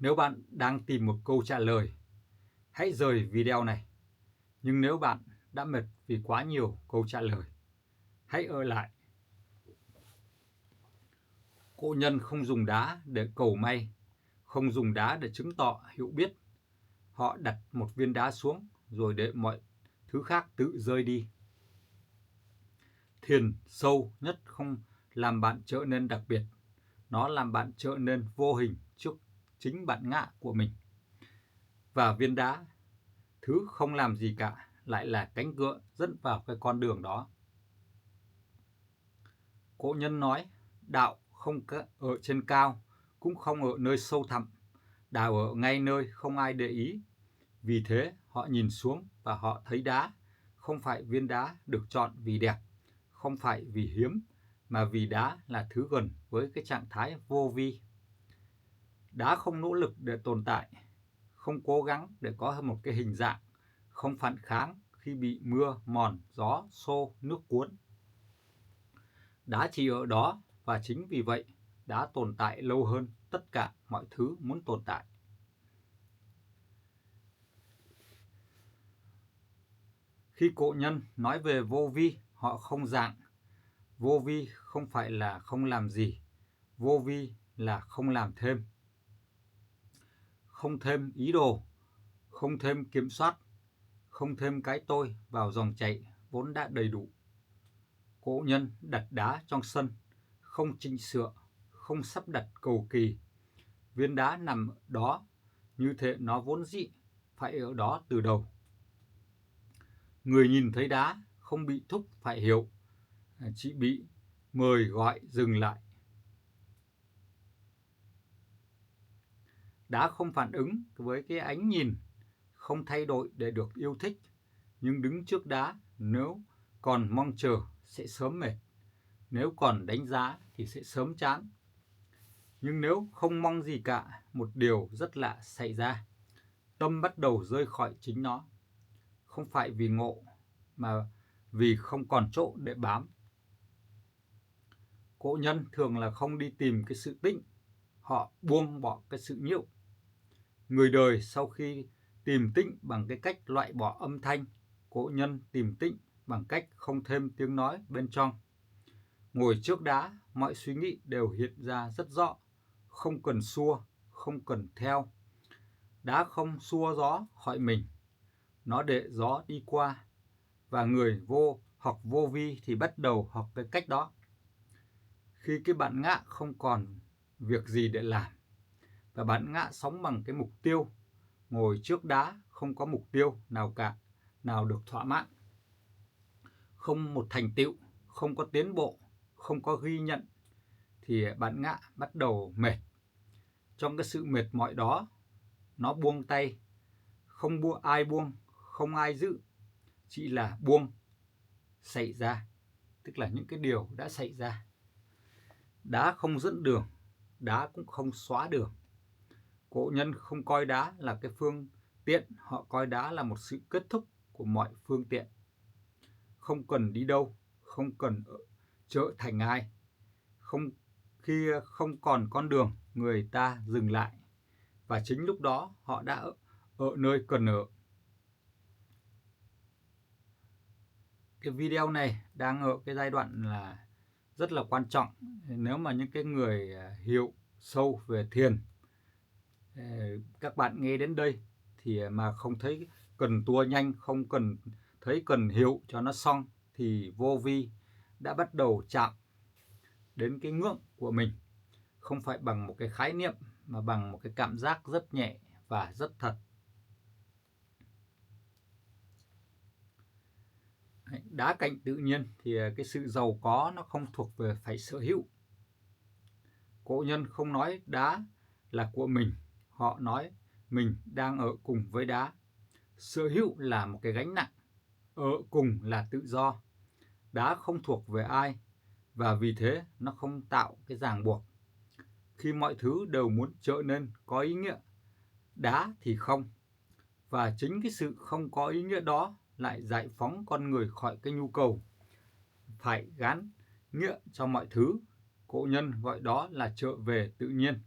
Nếu bạn đang tìm một câu trả lời, hãy rời video này. Nhưng nếu bạn đã mệt vì quá nhiều câu trả lời, hãy ở lại. Cổ nhân không dùng đá để cầu may, không dùng đá để chứng tỏ hiểu biết. Họ đặt một viên đá xuống rồi để mọi thứ khác tự rơi đi. Thiền sâu nhất không làm bạn trở nên đặc biệt. Nó làm bạn trở nên vô hình trước chính bản ngã của mình. Và viên đá, thứ không làm gì cả, lại là cánh cửa dẫn vào cái con đường đó. Cổ nhân nói, đạo không ở trên cao, cũng không ở nơi sâu thẳm. Đạo ở ngay nơi không ai để ý. Vì thế, họ nhìn xuống và họ thấy đá. Không phải viên đá được chọn vì đẹp, không phải vì hiếm, mà vì đá là thứ gần với cái trạng thái vô vi. Đá không nỗ lực để tồn tại, không cố gắng để có một cái hình dạng, không phản kháng khi bị mưa, mòn, gió, xô, nước cuốn. Đá chỉ ở đó và chính vì vậy đá tồn tại lâu hơn tất cả mọi thứ muốn tồn tại. Khi cổ nhân nói về vô vi, họ không dạng. Vô vi không phải là không làm gì, vô vi là không làm thêm. Không thêm ý đồ, không thêm kiểm soát, không thêm cái tôi vào dòng chảy vốn đã đầy đủ. Cổ nhân đặt đá trong sân, không chỉnh sửa, không sắp đặt cầu kỳ. Viên đá nằm đó như thế nó vốn dĩ phải ở đó từ đầu. Người nhìn thấy đá không bị thúc phải hiểu, chỉ bị mời gọi dừng lại. Đá không phản ứng với cái ánh nhìn, không thay đổi để được yêu thích, nhưng đứng trước đá nếu còn mong chờ sẽ sớm mệt, nếu còn đánh giá thì sẽ sớm chán. Nhưng nếu không mong gì cả, một điều rất lạ xảy ra. Tâm bắt đầu rơi khỏi chính nó, không phải vì ngộ, mà vì không còn chỗ để bám. Cổ nhân thường là không đi tìm cái sự tĩnh, họ buông bỏ cái sự nhiễu. Người đời sau khi tìm tĩnh bằng cái cách loại bỏ âm thanh, cổ nhân tìm tĩnh bằng cách không thêm tiếng nói bên trong. Ngồi trước đá, mọi suy nghĩ đều hiện ra rất rõ, không cần xua, không cần theo. Đá không xua gió khỏi mình, nó để gió đi qua, và người học vô vi thì bắt đầu học cái cách đó. Khi cái bản ngã không còn việc gì để làm, và bản ngã sống bằng cái mục tiêu, ngồi trước đá không có mục tiêu nào cả, nào được thỏa mãn. Không một thành tựu, không có tiến bộ, không có ghi nhận, thì bản ngã bắt đầu mệt. Trong cái sự mệt mỏi đó, nó buông tay, không buông, không ai giữ, chỉ là buông xảy ra, tức là những cái điều đã xảy ra. Đá không dẫn đường, đá cũng không xóa đường. Cổ nhân không coi đá là cái phương tiện, họ coi đá là một sự kết thúc của mọi phương tiện. Không cần đi đâu, không cần trở thành ai. Khi không còn con đường, người ta dừng lại. Và chính lúc đó họ đã ở nơi cần ở. Cái video này đang ở cái giai đoạn là rất là quan trọng. Nếu mà những cái người hiểu sâu về thiền, các bạn nghe đến đây thì mà không thấy cần tua nhanh, không cần thấy cần hiểu cho nó xong, thì vô vi đã bắt đầu chạm đến cái ngưỡng của mình. Không phải bằng một cái khái niệm, mà bằng một cái cảm giác rất nhẹ và rất thật. Đá cạnh tự nhiên thì cái sự giàu có nó không thuộc về phải sở hữu. Cổ nhân không nói đá là của mình, họ nói mình đang ở cùng với đá. Sở hữu là một cái gánh nặng, ở cùng là tự do. Đá không thuộc về ai, và vì thế nó không tạo cái ràng buộc. Khi mọi thứ đều muốn trở nên có ý nghĩa, đá thì không. Và chính cái sự không có ý nghĩa đó lại giải phóng con người khỏi cái nhu cầu phải gán nghĩa cho mọi thứ. Cổ nhân gọi đó là trở về tự nhiên.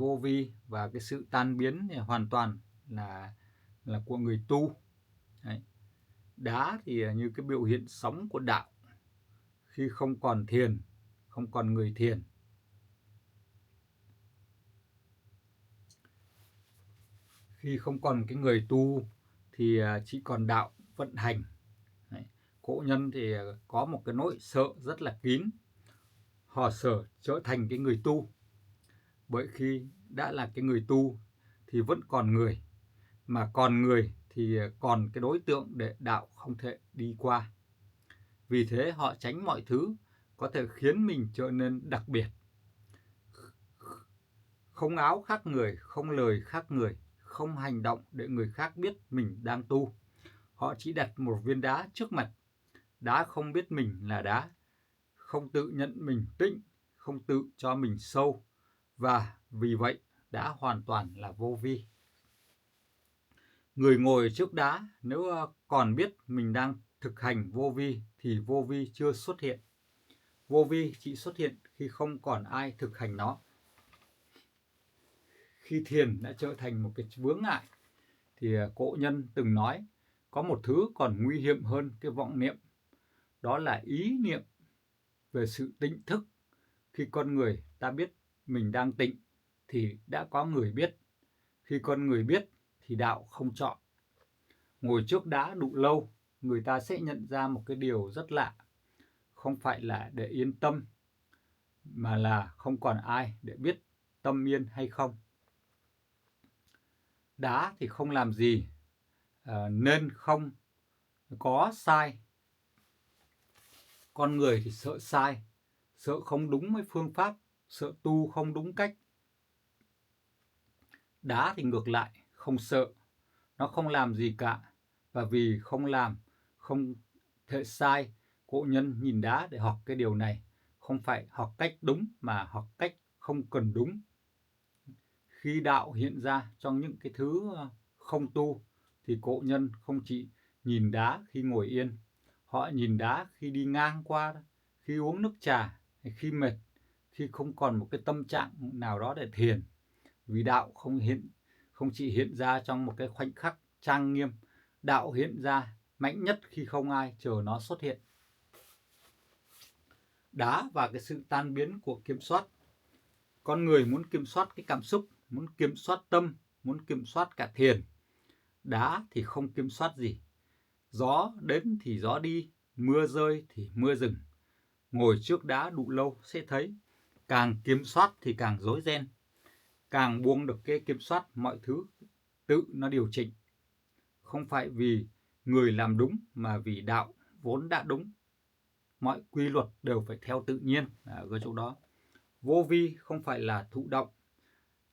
vô vi và cái sự tan biến thì hoàn toàn là của người tu. Đấy. Đá thì như cái biểu hiện sống của đạo khi không còn thiền, không còn người thiền. Khi không còn cái người tu thì chỉ còn đạo vận hành. Đấy. Cổ nhân thì có một cái nỗi sợ rất là kín. Họ sợ trở thành cái người tu. Bởi khi đã là cái người tu thì vẫn còn người. Mà còn người thì còn cái đối tượng để đạo không thể đi qua. Vì thế họ tránh mọi thứ có thể khiến mình trở nên đặc biệt. Không áo khác người, không lời khác người, không hành động để người khác biết mình đang tu. Họ chỉ đặt một viên đá trước mặt. Đá không biết mình là đá, không tự nhận mình tĩnh, không tự cho mình sâu. Và vì vậy, đá hoàn toàn là vô vi. Người ngồi trước đá nếu còn biết mình đang thực hành vô vi thì vô vi chưa xuất hiện. Vô vi chỉ xuất hiện khi không còn ai thực hành nó. Khi thiền đã trở thành một cái vướng ngại thì cổ nhân từng nói có một thứ còn nguy hiểm hơn cái vọng niệm. Đó là ý niệm về sự tỉnh thức. Khi con người ta biết mình đang tịnh thì đã có người biết. Khi con người biết thì đạo không chọn. Ngồi trước đá đủ lâu, người ta sẽ nhận ra một cái điều rất lạ. Không phải là để yên tâm, mà là không còn ai để biết tâm yên hay không. Đá thì không làm gì, nên không có sai. Con người thì sợ sai, sợ không đúng với phương pháp, sợ tu không đúng cách. Đá thì ngược lại, không sợ, nó không làm gì cả. Và vì không làm, không thể sai, cổ nhân nhìn đá để học cái điều này. Không phải học cách đúng mà học cách không cần đúng. Khi đạo hiện ra trong những cái thứ không tu thì cổ nhân không chỉ nhìn đá khi ngồi yên. Họ nhìn đá khi đi ngang qua, khi uống nước trà, khi mệt, khi không còn một cái tâm trạng nào đó để thiền. Vì đạo không chỉ hiện ra trong một cái khoảnh khắc trang nghiêm, đạo hiện ra mạnh nhất khi không ai chờ nó xuất hiện. Đá và cái sự tan biến của kiểm soát. Con người muốn kiểm soát cái cảm xúc, muốn kiểm soát tâm, muốn kiểm soát cả thiền. Đá thì không kiểm soát gì. Gió đến thì gió đi, mưa rơi thì mưa dừng. Ngồi trước đá đủ lâu sẽ thấy, càng kiểm soát thì càng rối ren. Càng buông được cái kiểm soát, mọi thứ tự nó điều chỉnh. Không phải vì người làm đúng mà vì đạo vốn đã đúng. Mọi quy luật đều phải theo tự nhiên ở cái chỗ đó. Vô vi không phải là thụ động.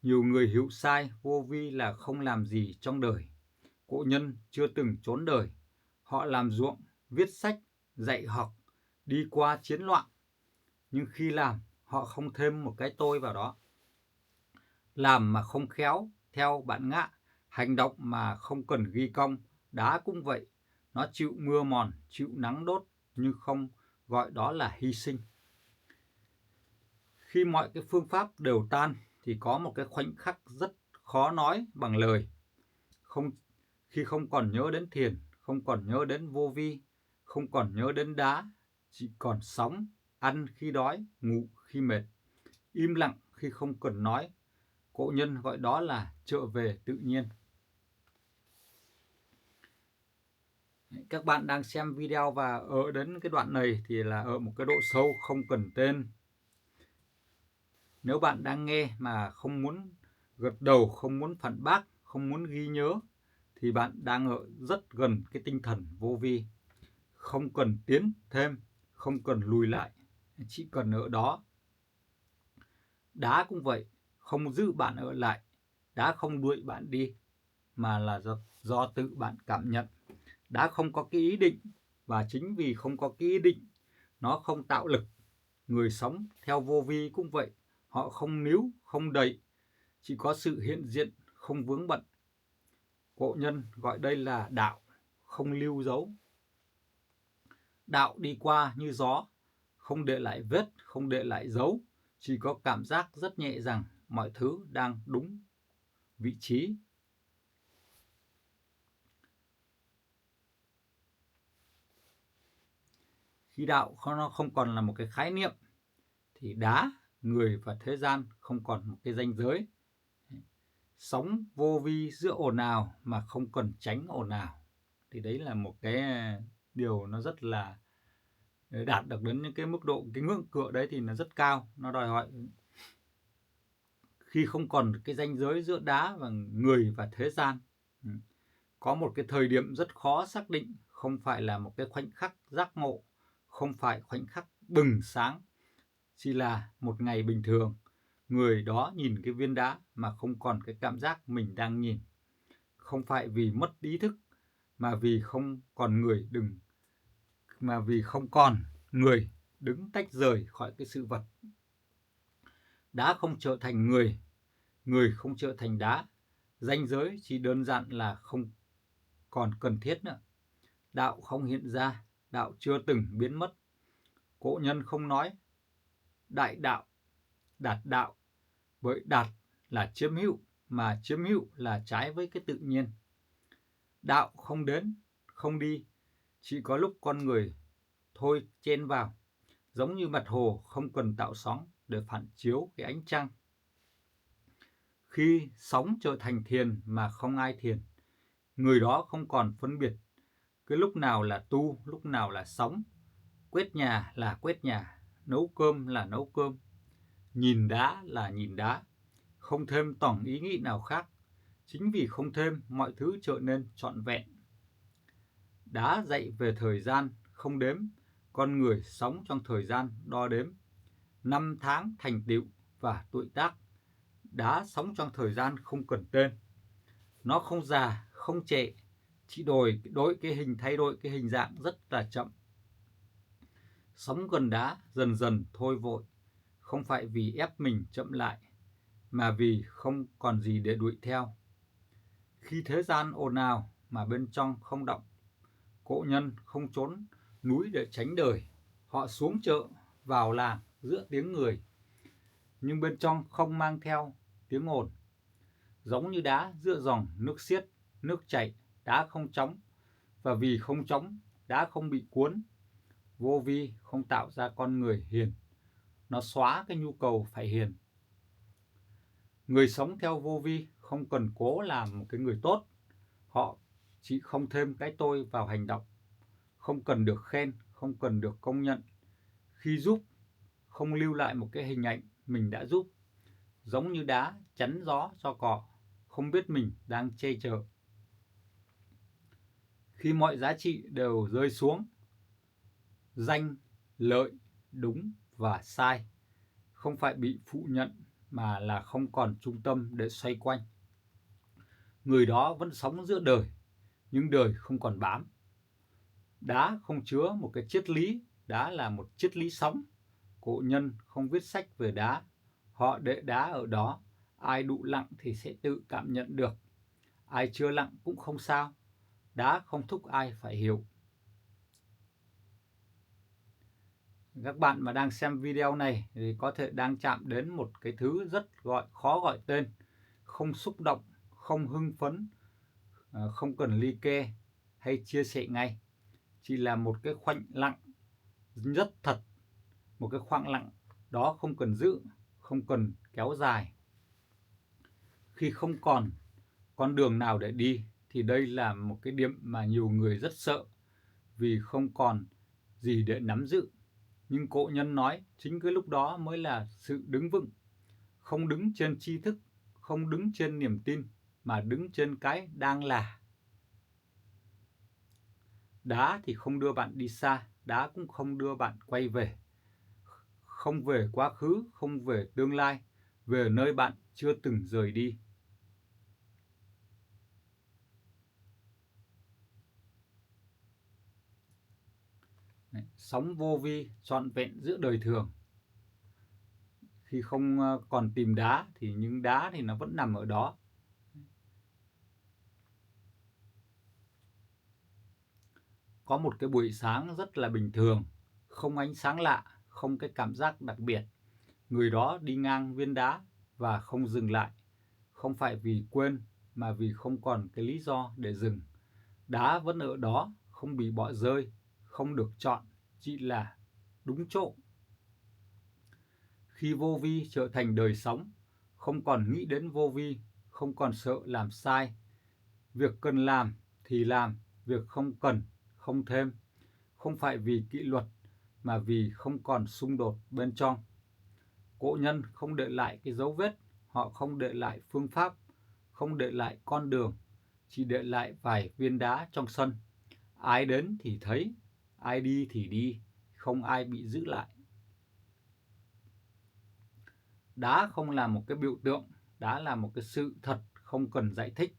Nhiều người hiểu sai vô vi là không làm gì trong đời. Cổ nhân chưa từng trốn đời. Họ làm ruộng, viết sách, dạy học, đi qua chiến loạn. Nhưng khi làm, họ không thêm một cái tôi vào đó. Làm mà không khéo, theo bản ngã, hành động mà không cần ghi công. Đá cũng vậy, nó chịu mưa mòn, chịu nắng đốt, nhưng không gọi đó là hy sinh. Khi mọi cái phương pháp đều tan thì có một cái khoảnh khắc rất khó nói bằng lời. Khi không còn nhớ đến thiền, không còn nhớ đến vô vi, không còn nhớ đến đá, chỉ còn sống, ăn khi đói, ngủ khi mệt, im lặng khi không cần nói. Cổ nhân gọi đó là trở về tự nhiên. Các bạn đang xem video và ở đến cái đoạn này thì là ở một cái độ sâu không cần tên. Nếu bạn đang nghe mà không muốn gật đầu, không muốn phản bác, không muốn ghi nhớ thì bạn đang ở rất gần cái tinh thần vô vi. Không cần tiến thêm, không cần lùi lại, chỉ cần ở đó. Đá cũng vậy, không giữ bạn ở lại, đá không đuổi bạn đi, mà là do tự bạn cảm nhận. Đá không có cái ý định, và chính vì không có cái ý định, nó không tạo lực. Người sống theo vô vi cũng vậy, họ không níu, không đẩy, chỉ có sự hiện diện, không vướng bận. Cổ nhân gọi đây là đạo, không lưu dấu. Đạo đi qua như gió, không để lại vết, không để lại dấu, chỉ có cảm giác rất nhẹ rằng mọi thứ đang đúng vị trí. Khi đạo nó không còn là một cái khái niệm thì đá, người và thế gian không còn một cái ranh giới. Sống vô vi giữa ồn ào mà không cần tránh ồn ào. Thì đấy là một cái điều nó rất là đạt được đến những cái mức độ, cái ngưỡng cửa đấy thì nó rất cao. Nó đòi hỏi khi không còn cái ranh giới giữa đá và người và thế gian. Có một cái thời điểm rất khó xác định, không phải là một cái khoảnh khắc giác ngộ, không phải khoảnh khắc bừng sáng, chỉ là một ngày bình thường. Người đó nhìn cái viên đá mà không còn cái cảm giác mình đang nhìn. Không phải vì mất ý thức, mà vì không còn người đứng tách rời khỏi cái sự vật. Đá không trở thành người, người không trở thành đá. Ranh giới chỉ đơn giản là không còn cần thiết nữa. Đạo không hiện ra, đạo chưa từng biến mất. Cổ nhân không nói đại đạo, đạt đạo, bởi đạt là chiếm hữu, mà chiếm hữu là trái với cái tự nhiên. Đạo không đến, không đi, chỉ có lúc con người thôi chen vào, giống như mặt hồ không cần tạo sóng để phản chiếu cái ánh trăng. Khi sóng trở thành thiền mà không ai thiền, người đó không còn phân biệt cái lúc nào là tu, lúc nào là sống. Quét nhà là quét nhà, nấu cơm là nấu cơm, nhìn đá là nhìn đá, không thêm tỏng ý nghĩ nào khác. Chính vì không thêm, mọi thứ trở nên trọn vẹn. Đá dạy về thời gian, không đếm, con người sống trong thời gian đo đếm. Năm tháng thành tựu và tuổi tác. Đá sống trong thời gian không cần tên. Nó không già, không trẻ, chỉ thay đổi cái hình dạng rất là chậm. Sống gần đá dần dần thôi vội, không phải vì ép mình chậm lại, mà vì không còn gì để đuổi theo. Khi thế gian ồn ào mà bên trong không động, cổ nhân không trốn núi để tránh đời. Họ xuống chợ, vào làng giữa tiếng người, nhưng bên trong không mang theo tiếng ồn. Giống như đá giữa dòng nước xiết, nước chảy, đá không chóng, và vì không chóng, đá không bị cuốn. Vô vi không tạo ra con người hiền, nó xóa cái nhu cầu phải hiền. Người sống theo vô vi không cần cố làm một cái người tốt, họ chỉ không thêm cái tôi vào hành động, không cần được khen, không cần được công nhận. Khi giúp, không lưu lại một cái hình ảnh mình đã giúp, giống như đá chắn gió cho cỏ, không biết mình đang che chở. Khi mọi giá trị đều rơi xuống, danh, lợi, đúng và sai, không phải bị phụ nhận mà là không còn trung tâm để xoay quanh. Người đó vẫn sống giữa đời, nhưng đời không còn bám. Đá không chứa một cái triết lý, đá là một triết lý sống. Cổ nhân không viết sách về đá, họ để đá ở đó, ai đủ lặng thì sẽ tự cảm nhận được. Ai chưa lặng cũng không sao, đá không thúc ai phải hiểu. Các bạn mà đang xem video này thì có thể đang chạm đến một cái thứ rất khó gọi tên, không xúc động, không hưng phấn, không cần ly kê hay chia sẻ ngay. Chỉ là một cái khoảnh lặng rất thật, một cái khoảng lặng đó không cần giữ, không cần kéo dài. Khi không còn con đường nào để đi thì đây là một cái điểm mà nhiều người rất sợ, vì không còn gì để nắm giữ. Nhưng cổ nhân nói chính cái lúc đó mới là sự đứng vững, không đứng trên tri thức, không đứng trên niềm tin, mà đứng trên cái đang là. Đá thì không đưa bạn đi xa, đá cũng không đưa bạn quay về. Không về quá khứ, không về tương lai, về nơi bạn chưa từng rời đi. Sống vô vi trọn vẹn giữa đời thường. Khi không còn tìm đá thì những đá thì nó vẫn nằm ở đó. Có một cái buổi sáng rất là bình thường, không ánh sáng lạ, không cái cảm giác đặc biệt. Người đó đi ngang viên đá, và không dừng lại. Không phải vì quên mà vì không còn cái lý do để dừng. Đá vẫn ở đó, không bị bỏ rơi, không được chọn, chỉ là đúng chỗ. Khi vô vi trở thành đời sống, không còn nghĩ đến vô vi, không còn sợ làm sai. Việc cần làm thì làm, việc không cần, không thêm. Không phải vì kỷ luật, mà vì không còn xung đột bên trong. Cổ nhân không để lại cái dấu vết, họ không để lại phương pháp, không để lại con đường, chỉ để lại vài viên đá trong sân. Ai đến thì thấy, ai đi thì đi, không ai bị giữ lại. Đá không là một cái biểu tượng, đá là một cái sự thật không cần giải thích.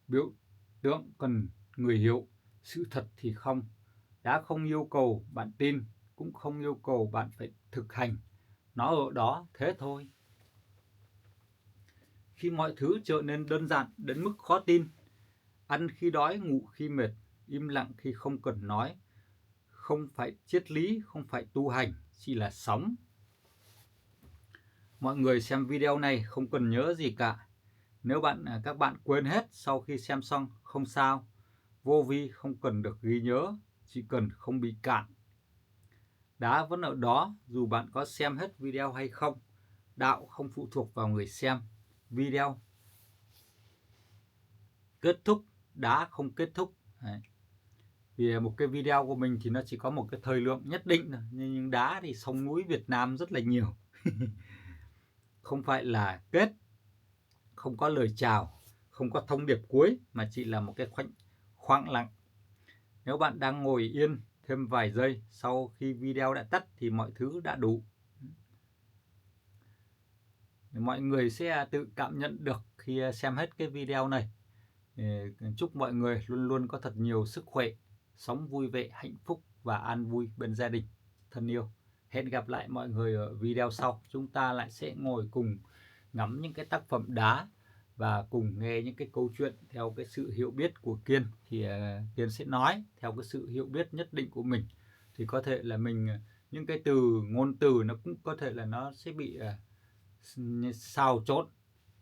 Biểu tượng cần người hiểu, sự thật thì không. Đá không yêu cầu bạn tin, cũng không yêu cầu bạn phải thực hành. Nó ở đó thế thôi. Khi mọi thứ trở nên đơn giản đến mức khó tin, ăn khi đói, ngủ khi mệt, im lặng khi không cần nói, không phải triết lý, không phải tu hành, chỉ là sống. Mọi người xem video này không cần nhớ gì cả. Nếu các bạn quên hết sau khi xem xong, không sao. Vô vi không cần được ghi nhớ, chỉ cần không bị cạn. Đá vẫn ở đó dù bạn có xem hết video hay không. Đạo không phụ thuộc vào người xem. Video kết thúc, đá không kết thúc. Đấy. Vì một cái video của mình thì nó chỉ có một cái thời lượng nhất định thôi. Nhưng đá thì sông núi Việt Nam rất là nhiều. Không phải là kết, không có lời chào, không có thông điệp cuối, mà chỉ là một cái khoảng lặng. Nếu bạn đang ngồi yên thêm vài giây sau khi video đã tắt thì mọi thứ đã đủ. Mọi người sẽ tự cảm nhận được khi xem hết cái video này. Chúc mọi người luôn luôn có thật nhiều sức khỏe, sống vui vẻ, hạnh phúc và an vui bên gia đình thân yêu. Hẹn gặp lại mọi người ở video sau. Chúng ta lại sẽ ngồi cùng ngắm những cái tác phẩm đá và cùng nghe những cái câu chuyện theo cái sự hiểu biết của Kiên. Thì Kiên sẽ nói theo cái sự hiểu biết nhất định của mình. Thì có thể là những cái ngôn từ nó cũng có thể là nó sẽ bị xào trộn.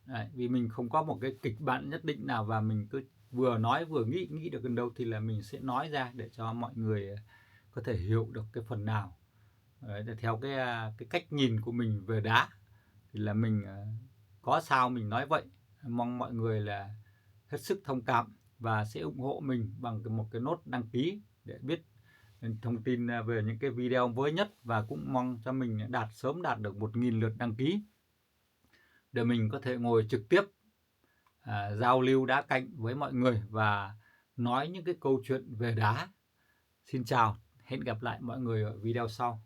Đấy, vì mình không có một cái kịch bản nhất định nào và mình cứ vừa nói vừa nghĩ được gần đâu thì là mình sẽ nói ra để cho mọi người có thể hiểu được cái phần nào. Đấy, theo cái cách nhìn của mình về đá thì là mình có sao mình nói vậy. Mong mọi người là hết sức thông cảm và sẽ ủng hộ mình bằng một cái nốt đăng ký để biết thông tin về những cái video mới nhất, và cũng mong cho mình sớm đạt được 1.000 lượt đăng ký để mình có thể ngồi trực tiếp giao lưu đá cạnh với mọi người và nói những cái câu chuyện về đá. Xin chào, hẹn gặp lại mọi người ở video sau.